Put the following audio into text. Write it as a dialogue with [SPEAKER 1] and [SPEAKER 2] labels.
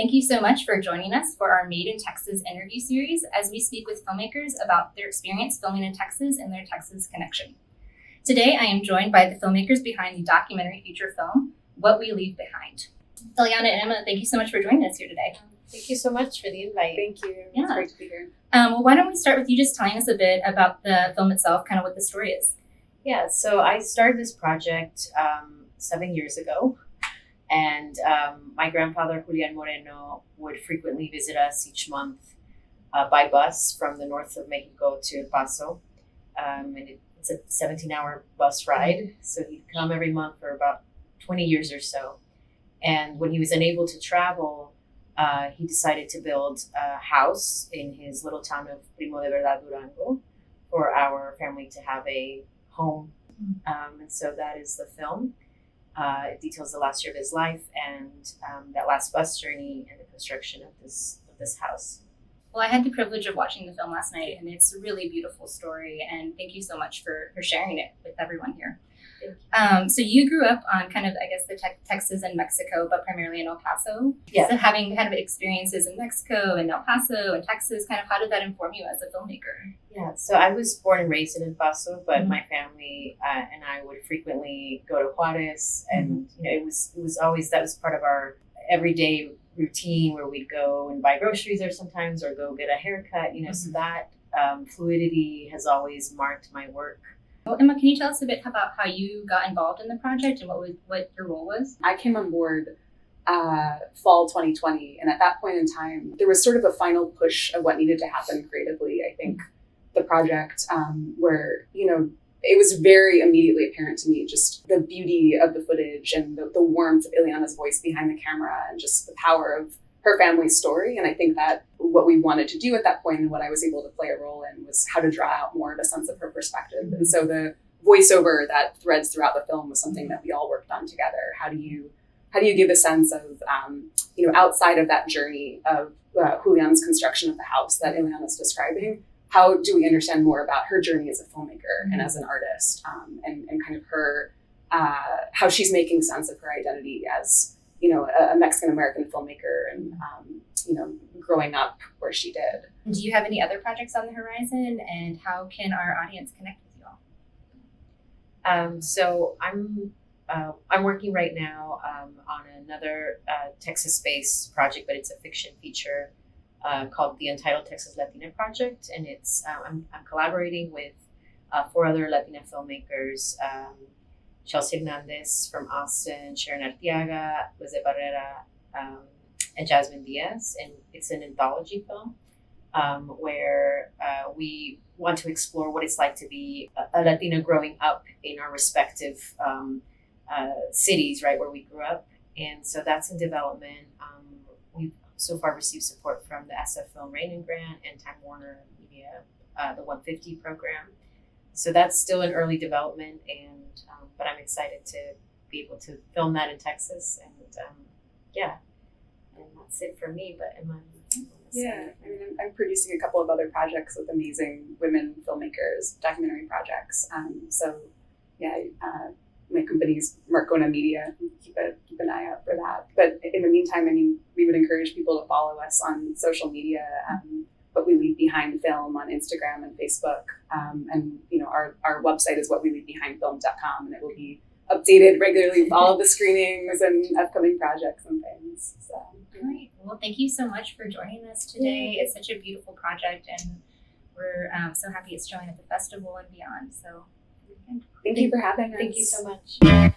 [SPEAKER 1] Thank you so much for joining us for our Made in Texas interview series as we speak with filmmakers about their experience filming in Texas and their Texas connection. Today, I am joined by the filmmakers behind the documentary feature film, What We Leave Behind. Iliana and Emma, thank you so much for joining us here today.
[SPEAKER 2] Thank you so much for the invite.
[SPEAKER 3] Thank you.
[SPEAKER 1] Yeah.
[SPEAKER 3] It's great to be here.
[SPEAKER 1] Well, why don't we start with you just telling us a bit about the film itself, kind of what the story is.
[SPEAKER 2] Yeah, so I started this project 7 years ago, and my grandfather, Julian Moreno, would frequently visit us each month by bus from the north of Mexico to Paso. And it's a 17-hour bus ride, so he'd come every month for about 20 years or so. And when he was unable to travel, he decided to build a house in his little town of Primo de Verdad, Durango, for our family to have a home. And so that is the film. It details the last year of his life and that last bus journey and the construction of this house.
[SPEAKER 1] Well, I had the privilege of watching the film last night, and it's a really beautiful story, and thank you so much for sharing it with everyone here. So you grew up on kind of, I guess, the Texas and Mexico, but primarily in El Paso.
[SPEAKER 2] Yeah.
[SPEAKER 1] So having kind of experiences in Mexico and El Paso and Texas, kind of how did that inform you as a filmmaker?
[SPEAKER 2] Yeah, so I was born and raised in El Paso, but my family and I would frequently go to Juarez, and it was always, that was part of our everyday routine where we'd go and buy groceries there sometimes or go get a haircut, so that fluidity has always marked my work.
[SPEAKER 1] Well, Emma, can you tell us a bit about how you got involved in the project and what your role was?
[SPEAKER 3] I came on board fall 2020, and at that point in time, there was sort of a final push of what needed to happen creatively. I think the project where, it was very immediately apparent to me just the beauty of the footage and the warmth of Iliana's voice behind the camera and just the power of her family's story. And I think that what we wanted to do at that point and what I was able to play a role in was how to draw out more of a sense of her perspective. And so the voiceover that threads throughout the film was something that we all worked on together. How do you give a sense of, outside of that journey of Julian's construction of the house that Iliana's describing, how do we understand more about her journey as a filmmaker and as an artist, and kind of her, how she's making sense of her identity as, a Mexican-American filmmaker and, growing up where she did.
[SPEAKER 1] Do you have any other projects on the horizon, and how can our audience connect with you all?
[SPEAKER 2] So I'm working right now on another Texas-based project, but it's a fiction feature called the Untitled Texas Latina Project, and it's I'm collaborating with 4 other Latina filmmakers, Chelsea Hernandez from Austin, Sharon Arteaga, Jose Barrera, and Jasmine Diaz, and it's an anthology film where we want to explore what it's like to be a Latina growing up in our respective cities, right, where we grew up. And so that's in development. We've so far received support from the SF Film Rainin Grant and Time Warner Media, the 150 program. So that's still in early development, and but I'm excited to be able to film that in Texas, and and that's it for me. But Emma,
[SPEAKER 3] I'm producing a couple of other projects with amazing women filmmakers, documentary projects. My company's Marcona Media. Keep an eye out for that. But in the meantime, we would encourage people to follow us on social media. What We Leave Behind Film on Instagram and Facebook. Our website is whatweleavebehindfilm.com, and it will be updated regularly with all of the screenings and upcoming projects and things. So.
[SPEAKER 1] Great. Well, thank you so much for joining us today. It's such a beautiful project, and we're so happy it's showing at the festival and beyond. So
[SPEAKER 3] thank you for having us.
[SPEAKER 2] Thank you so much.